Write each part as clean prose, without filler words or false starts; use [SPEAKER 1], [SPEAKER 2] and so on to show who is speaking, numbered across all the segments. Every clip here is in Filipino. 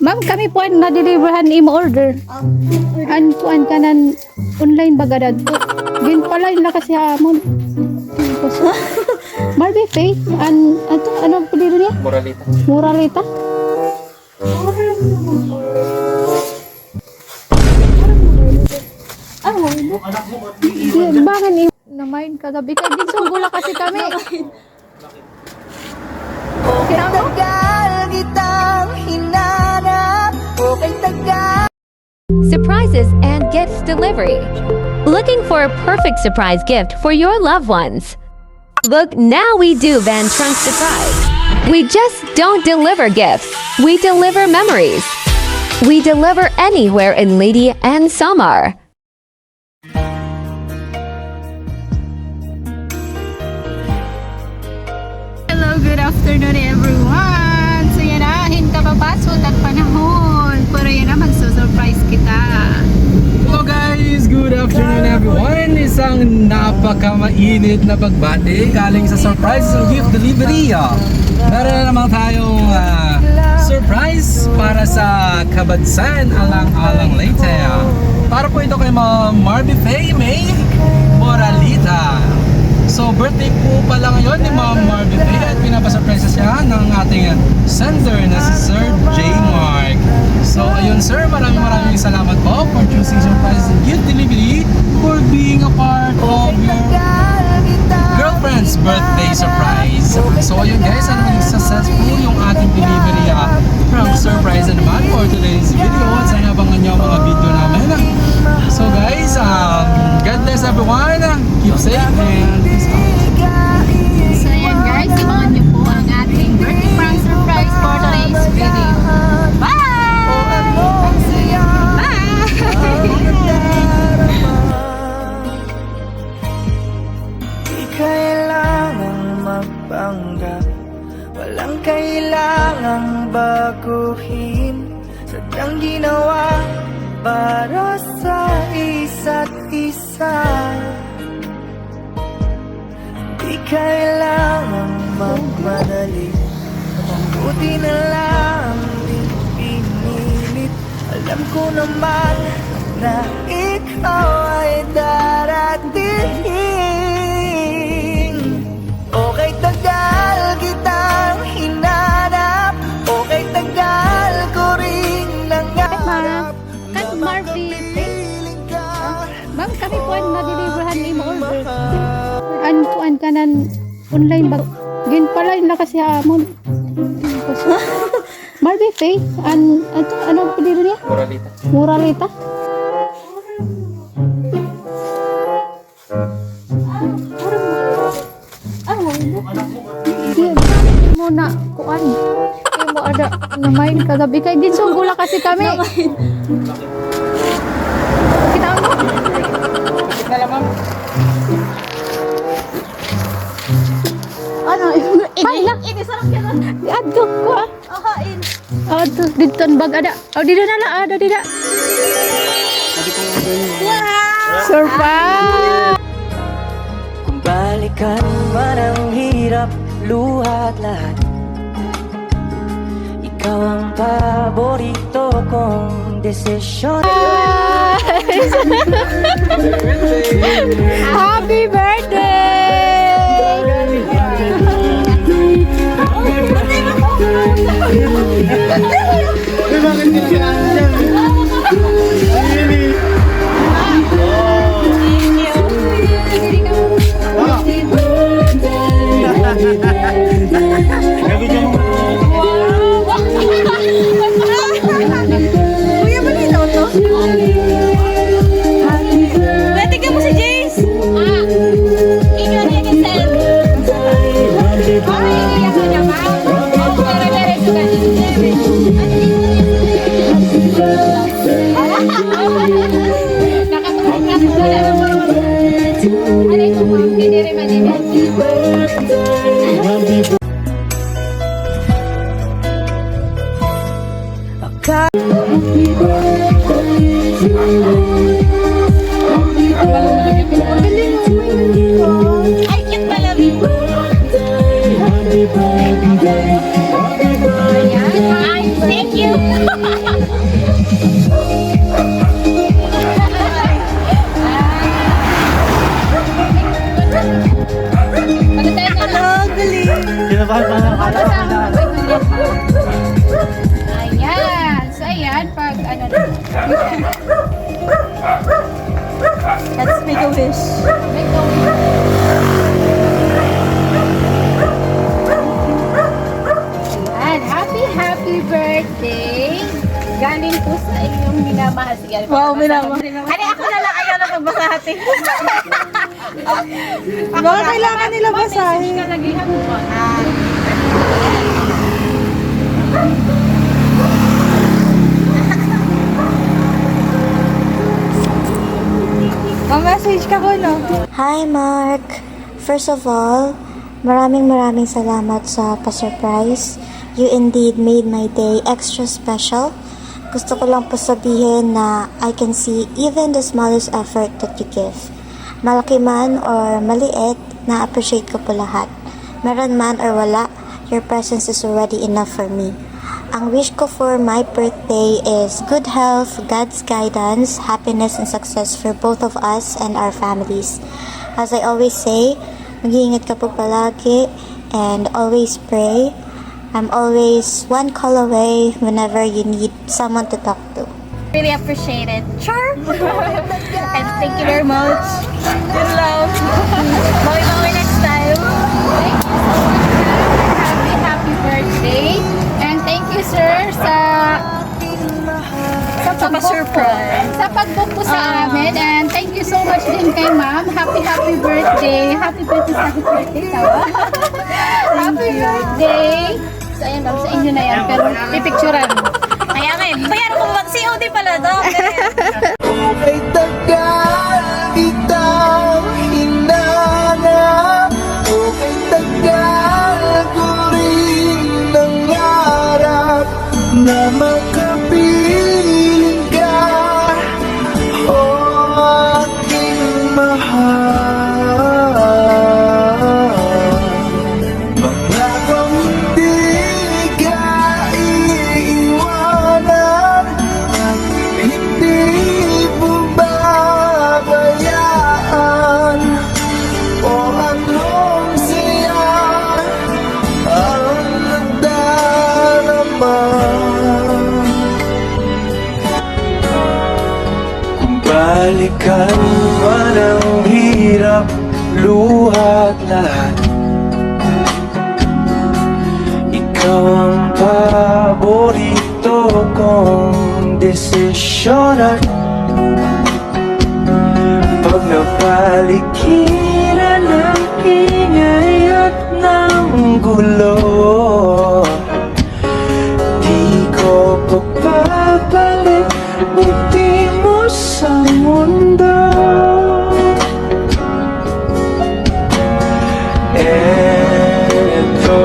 [SPEAKER 1] Ma'am, kami po ang na-deliverhan imo order. An kuan kanan online bagadad po. Gin pala yung lakas ya amon. Marby Faith, ano pilihan niya?
[SPEAKER 2] Moralita.
[SPEAKER 1] Muralita? Bangan eh. Namain kagabi kay din sugula kasi kami.
[SPEAKER 3] Tagal kitang hinanap, okay tagal.
[SPEAKER 4] Surprises and gifts delivery. Looking for a perfect surprise gift for your loved ones? Look, now we do Van Trunk Surprise. We just don't deliver gifts, we deliver memories. We deliver anywhere in Lady and Samar.
[SPEAKER 1] Hello, good afternoon everyone. So yan na, hintababasot at panahon. Pero yan na, magsusurprise kita.
[SPEAKER 2] Hello guys! Good afternoon everyone! Isang napakamainit na pagbati galing sa surprise gift delivery. Meron na naman tayong surprise para sa Kabadsan, Alang-Alang Leyte. Para po ito kay Marby Faye May Moralita. So birthday po pala ngayon ni Ma'am Marby Faye at pinapasurpresa siya ng ating sender na si Sir J. Mark. So ayun sir, maraming salamat po for choosing surprise gift delivery, for being a part of your girlfriend's birthday surprise. So ayun guys, sana maging successful yung ating delivery from surprise na naman for today's video. At sana abangan nyo ang mga video namin. So guys, God bless everyone. Keep safe and peace out.
[SPEAKER 1] So yan guys, abangan nyo po ang ating birthday prank surprise for today's video. Bye!
[SPEAKER 3] Di kailangang magpanggap, walang kailangang baguhin. Sadyang ginawa para sa isa't isa. Di kailangang magmadali, mabuti na lang di pinilit. Alam ko naman na ikaw ay darating. Okay, tagal kitang hinanap, okay, tagal ko rin nangarap.
[SPEAKER 1] Kat Marby Faith. Ma'am, kami po ang na-deliverhan imo order. An kuan kanan online bag. Gin pala yung lakas ya amon. Marby Faith, ano pilihan niya?
[SPEAKER 2] Moralita.
[SPEAKER 1] Muralita? Mo na kuan. Di mo ada namain kagabi kay din sugula kasi kami. Kita mo?
[SPEAKER 2] Kita lang ma'am.
[SPEAKER 1] Ano? Ini sarap yan. Adto ko ah.
[SPEAKER 3] Akain.
[SPEAKER 1] Adto dito bag ada. Oh dito na la ada dida. Surprise!
[SPEAKER 3] Kung balikan man ang hirap, luhat lahat, ikaw ang paborito kong desisyon.
[SPEAKER 1] Happy
[SPEAKER 3] Kuya, malinaw to? Natigyan mo si Jace. Ikaw niya kisel. Ay, iyak ka naman. Nakapagod ka na. Ano yung mga kiniriman nila? Ay, cute pala. Ayan. Thank you.
[SPEAKER 5] Kinabahan pa nga kala ko na.
[SPEAKER 1] Ayan. So, ayan. Pag ano na.
[SPEAKER 3] Let's make a wish.
[SPEAKER 1] Make a wish. Ayan. Happy birthday. Galing po sa inyong minamahal. Sige,
[SPEAKER 3] Wow, minamahal. Ano, ako na lang ayaw na magbasahati. Baka kailangan nila basahin.
[SPEAKER 1] Kalagihan mo.
[SPEAKER 3] Ma-message ka ko, no?
[SPEAKER 6] Hi, Mark! First of all, maraming salamat sa pa-surprise. You indeed made my day extra special. Gusto ko lang po sabihin na I can see even the smallest effort that you give. Malaki man or maliit, na-appreciate ko po lahat. Meron man or wala, your presence is already enough for me. Ang wish ko for my birthday is good health, God's guidance, happiness, and success for both of us and our families. As I always say, mag-iingat ka po palagi and always pray. I'm always one call away whenever you need someone to talk to.
[SPEAKER 3] Really appreciate it. Sure. And thank you very much. Good love. Bawi-bawi next time.
[SPEAKER 1] Thank you so much. Happy birthday. And thank you, sir, sa
[SPEAKER 3] pa-surprise.
[SPEAKER 1] Sa pag-book po sa amin. And thank you so much din kay ma'am. Happy birthday. Happy birthday. Tawa. Happy birthday. So, ayan ma'am, sa inyo na yan. Pero pipicturan.
[SPEAKER 3] Kaya nga eh. Bayaran ko ba? COD pala to.
[SPEAKER 5] Okay, tagal kitang hinanap. Okay, tagal ko rin nangarap na makapiling ka, oh aking mahal. Pangakong hindi ka iiwanan at hindi mo babayaan, o anong siya ang nagdarama. Kung balikan man ang hirap, luhat lahat, ikaw ang paborito kong desisyon. At pag napaligiran ng ingay at ng gulo, di ko pagpapalit buti mo sa mundo. Eto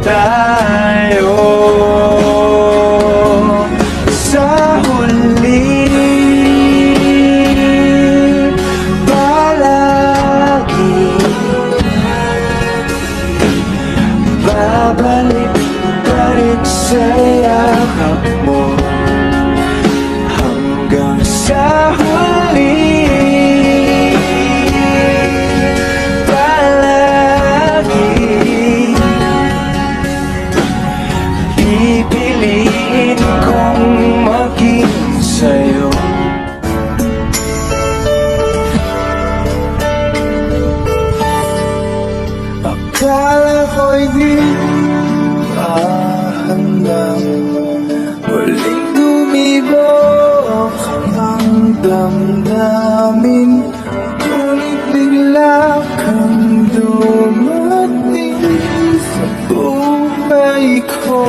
[SPEAKER 5] tayo sa huli, palagi babalik pa rin sa yakap mo hanggang sa huli. Pipiliin kong maging sa'yo. Akala ko'y di mahandang muling dumibok ang damdamin, ngunit bigla kang dumating sa buhay ko.